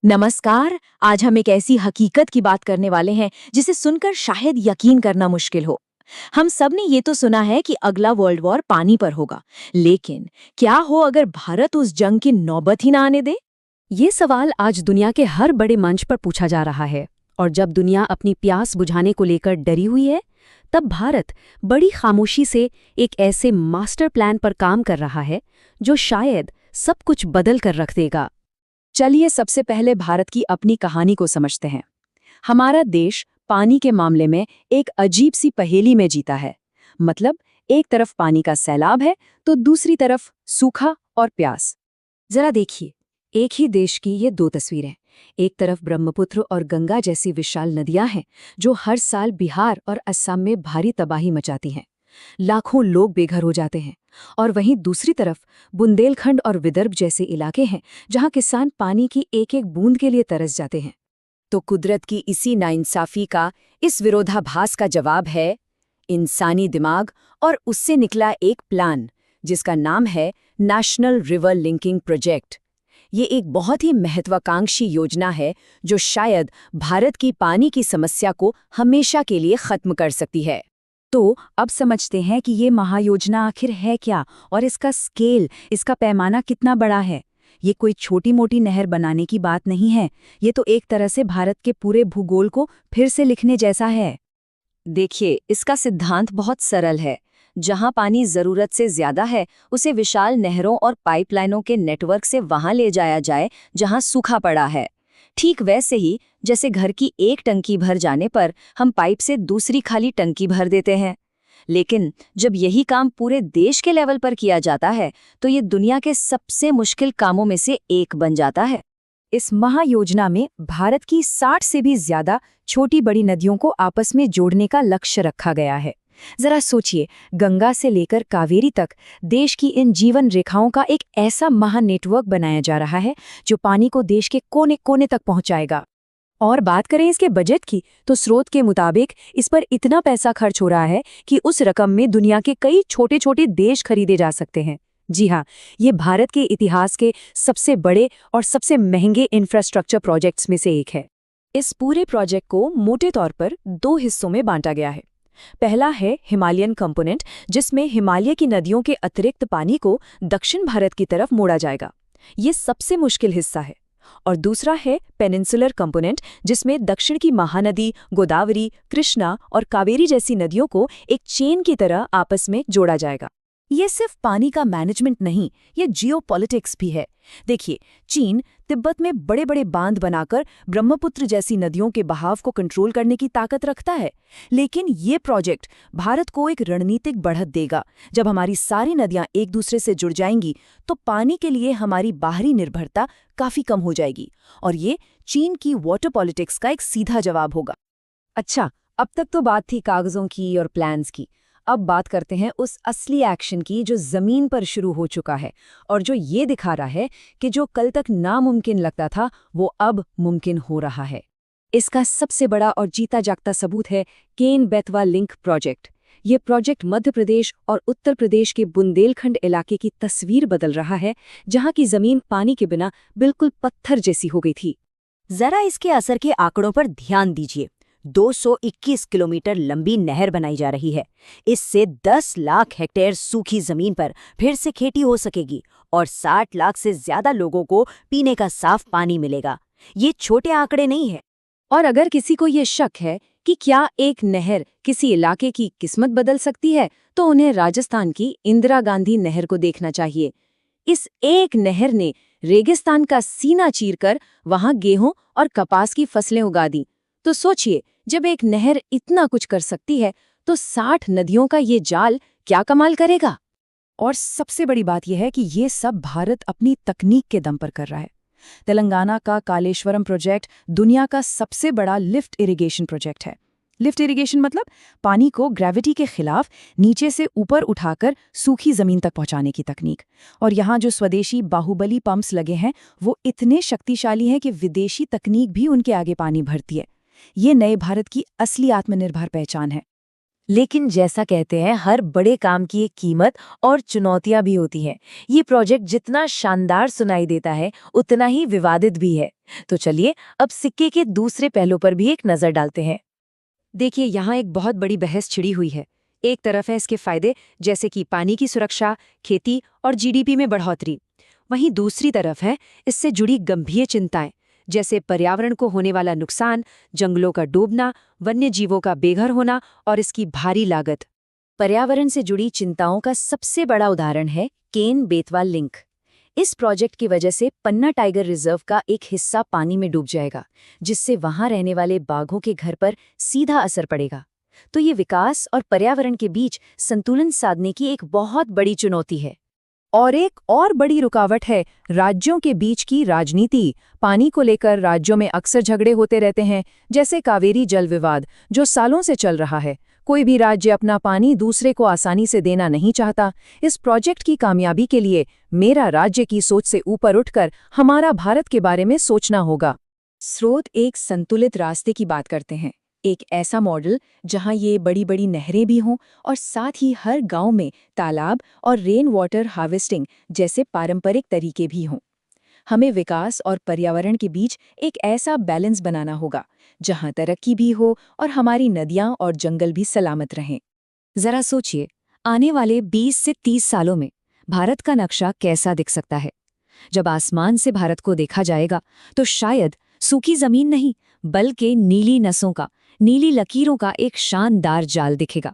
नमस्कार। आज हम एक ऐसी हकीकत की बात करने वाले हैं जिसे सुनकर शायद यकीन करना मुश्किल हो। हम सब ने ये तो सुना है कि अगला वर्ल्ड वॉर पानी पर होगा, लेकिन क्या हो अगर भारत उस जंग की नौबत ही ना आने दे? ये सवाल आज दुनिया के हर बड़े मंच पर पूछा जा रहा है। और जब दुनिया अपनी प्यास बुझाने को लेकर डरी हुई है, तब भारत बड़ी खामोशी से एक ऐसे मास्टर प्लान पर काम कर रहा है जो शायद सब कुछ बदल कर रख देगा। चलिए सबसे पहले भारत की अपनी कहानी को समझते हैं। हमारा देश पानी के मामले में एक अजीब सी पहेली में जीता है। मतलब एक तरफ पानी का सैलाब है तो दूसरी तरफ सूखा और प्यास। जरा देखिए, एक ही देश की ये दो तस्वीरें। एक तरफ ब्रह्मपुत्र और गंगा जैसी विशाल नदियां हैं जो हर साल बिहार और असम में भारी तबाही मचाती हैं। लाखों लोग बेघर हो जाते हैं। और वहीं दूसरी तरफ बुंदेलखंड और विदर्भ जैसे इलाके हैं जहां किसान पानी की एक एक बूंद के लिए तरस जाते हैं। तो कुदरत की इसी नाइंसाफी का, इस विरोधाभास का जवाब है इंसानी दिमाग और उससे निकला एक प्लान जिसका नाम है नेशनल रिवर लिंकिंग प्रोजेक्ट। ये एक बहुत ही महत्वाकांक्षी योजना है जो शायद भारत की पानी की समस्या को हमेशा के लिए खत्म कर सकती है। तो अब समझते हैं कि ये महायोजना आखिर है क्या और इसका स्केल, इसका पैमाना कितना बड़ा है। ये कोई छोटी मोटी नहर बनाने की बात नहीं है। ये तो एक तरह से भारत के पूरे भूगोल को फिर से लिखने जैसा है। देखिए, इसका सिद्धांत बहुत सरल है। जहां पानी जरूरत से ज्यादा है, उसे विशाल नहरों और पाइपलाइनों के नेटवर्क से वहां ले जाया जाए जहां सूखा पड़ा है। ठीक वैसे ही जैसे घर की एक टंकी भर जाने पर हम पाइप से दूसरी खाली टंकी भर देते हैं। लेकिन जब यही काम पूरे देश के लेवल पर किया जाता है तो ये दुनिया के सबसे मुश्किल कामों में से एक बन जाता है। इस महायोजना में भारत की 60 से भी ज्यादा छोटी बड़ी नदियों को आपस में जोड़ने का लक्ष्य रखा गया है। जरा सोचिए, गंगा से लेकर कावेरी तक देश की इन जीवन रेखाओं का एक ऐसा महानेटवर्क बनाया जा रहा है जो पानी को देश के कोने कोने तक पहुंचाएगा। और बात करें इसके बजट की, तो स्रोत के मुताबिक इस पर इतना पैसा खर्च हो रहा है कि उस रकम में दुनिया के कई छोटे छोटे देश खरीदे जा सकते हैं। जी हाँ, ये भारत के इतिहास के सबसे बड़े और सबसे महंगे इंफ्रास्ट्रक्चर प्रोजेक्ट्स में से एक है। इस पूरे प्रोजेक्ट को मोटे तौर पर दो हिस्सों में बांटा गया है। पहला है हिमालयन कंपोनेंट, जिसमें हिमालय की नदियों के अतिरिक्त पानी को दक्षिण भारत की तरफ मोड़ा जाएगा। ये सबसे मुश्किल हिस्सा है। और दूसरा है पेनिनसुलर कंपोनेंट, जिसमें दक्षिण की महानदी गोदावरी, कृष्णा और कावेरी जैसी नदियों को एक चेन की तरह आपस में जोड़ा जाएगा। ये सिर्फ पानी का मैनेजमेंट नहीं, ये जियोपॉलिटिक्स भी है। देखिए, चीन तिब्बत में बड़े बड़े बांध बनाकर ब्रह्मपुत्र जैसी नदियों के बहाव को कंट्रोल करने की ताकत रखता है। लेकिन ये प्रोजेक्ट भारत को एक रणनीतिक बढ़त देगा। जब हमारी सारी नदियां एक दूसरे से जुड़ जाएंगी तो पानी के लिए हमारी बाहरी निर्भरता काफी कम हो जाएगी। और ये चीन की वाटर पॉलिटिक्स का एक सीधा जवाब होगा। अच्छा, अब तक तो बात थी कागजों की और प्लान्स की। अब बात करते हैं उस असली एक्शन की जो जमीन पर शुरू हो चुका है और जो ये दिखा रहा है कि जो कल तक नामुमकिन लगता था वो अब मुमकिन हो रहा है। इसका सबसे बड़ा और जीता जागता सबूत है केन बेतवा लिंक प्रोजेक्ट। ये प्रोजेक्ट मध्य प्रदेश और उत्तर प्रदेश के बुंदेलखंड इलाके की तस्वीर बदल रहा है, जहां की जमीन पानी के बिना बिल्कुल पत्थर जैसी हो गई थी। जरा इसके असर के आंकड़ों पर ध्यान दीजिए। 221 किलोमीटर लंबी नहर बनाई जा रही है। इससे 10 लाख हेक्टेयर सूखी जमीन पर फिर से खेती हो सकेगी और 60 लाख से ज्यादा लोगों को पीने का साफ पानी मिलेगा। ये छोटे आंकड़े नहीं है। और अगर किसी को ये शक है कि क्या एक नहर किसी इलाके की किस्मत बदल सकती है, तो उन्हें राजस्थान की इंदिरा गांधी नहर को देखना चाहिए। इस एक नहर ने रेगिस्तान का सीना चीरकर वहां गेहूं और कपास की फसलें उगा दी। तो सोचिए, जब एक नहर इतना कुछ कर सकती है तो 60 नदियों का ये जाल क्या कमाल करेगा। और सबसे बड़ी बात यह है कि ये सब भारत अपनी तकनीक के दम पर कर रहा है। तेलंगाना का कालेश्वरम प्रोजेक्ट दुनिया का सबसे बड़ा लिफ्ट इरिगेशन प्रोजेक्ट है। लिफ्ट इरिगेशन मतलब पानी को ग्रेविटी के खिलाफ नीचे से ऊपर उठाकर सूखी जमीन तक पहुंचाने की तकनीक। और यहाँ जो स्वदेशी बाहुबली पंप्स लगे हैं वो इतने शक्तिशाली हैं कि विदेशी तकनीक भी उनके आगे पानी भरती है। ये नए भारत की असली आत्मनिर्भर पहचान है। लेकिन जैसा कहते हैं, हर बड़े काम की एक कीमत और चुनौतियां भी होती हैं। ये प्रोजेक्ट जितना शानदार सुनाई देता है, उतना ही विवादित भी है। तो चलिए अब सिक्के के दूसरे पहलू पर भी एक नजर डालते हैं। देखिए, यहाँ एक बहुत बड़ी बहस छिड़ी हुई है। एक तरफ है इसके फायदे, जैसे कि पानी की सुरक्षा, खेती और जीडीपी में बढ़ोतरी। वहीं दूसरी तरफ है इससे जुड़ी गंभीर चिंताएं, जैसे पर्यावरण को होने वाला नुकसान, जंगलों का डूबना, वन्य जीवों का बेघर होना और इसकी भारी लागत। पर्यावरण से जुड़ी चिंताओं का सबसे बड़ा उदाहरण है केन बेतवा लिंक। इस प्रोजेक्ट की वजह से पन्ना टाइगर रिजर्व का एक हिस्सा पानी में डूब जाएगा, जिससे वहां रहने वाले बाघों के घर पर सीधा असर पड़ेगा। तो ये विकास और पर्यावरण के बीच संतुलन साधने की एक बहुत बड़ी चुनौती है। और एक और बड़ी रुकावट है राज्यों के बीच की राजनीति। पानी को लेकर राज्यों में अक्सर झगड़े होते रहते हैं, जैसे कावेरी जल विवाद, जो सालों से चल रहा है। कोई भी राज्य अपना पानी दूसरे को आसानी से देना नहीं चाहता। इस प्रोजेक्ट की कामयाबी के लिए मेरा राज्य की सोच से ऊपर उठकर हमारा भारत के बारे में सोचना होगा। स्रोत एक संतुलित रास्ते की बात करते हैं, एक ऐसा मॉडल जहां ये बड़ी बड़ी नहरें भी हों और साथ ही हर गांव में तालाब और रेन वाटर हार्वेस्टिंग जैसे पारंपरिक तरीके भी हों। हमें विकास और पर्यावरण के बीच एक ऐसा बैलेंस बनाना होगा जहां तरक्की भी हो और हमारी नदियां और जंगल भी सलामत रहें। जरा सोचिए, आने वाले 20 से 30 सालों में भारत का नक्शा कैसा दिख सकता है। जब आसमान से भारत को देखा जाएगा तो शायद सूखी जमीन नहीं, बल्कि नीली नसों का, नीली लकीरों का एक शानदार जाल दिखेगा।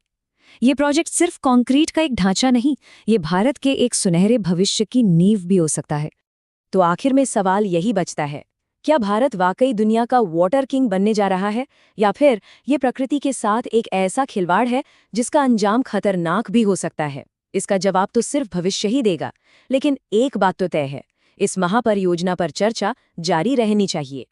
ये प्रोजेक्ट सिर्फ कंक्रीट का एक ढांचा नहीं, ये भारत के एक सुनहरे भविष्य की नींव भी हो सकता है। तो आखिर में सवाल यही बचता है, क्या भारत वाकई दुनिया का वाटर किंग बनने जा रहा है, या फिर ये प्रकृति के साथ एक ऐसा खिलवाड़ है जिसका अंजाम खतरनाक भी हो सकता है? इसका जवाब तो सिर्फ भविष्य ही देगा। लेकिन एक बात तो तय है, इस महापरियोजना पर चर्चा जारी रहनी चाहिए।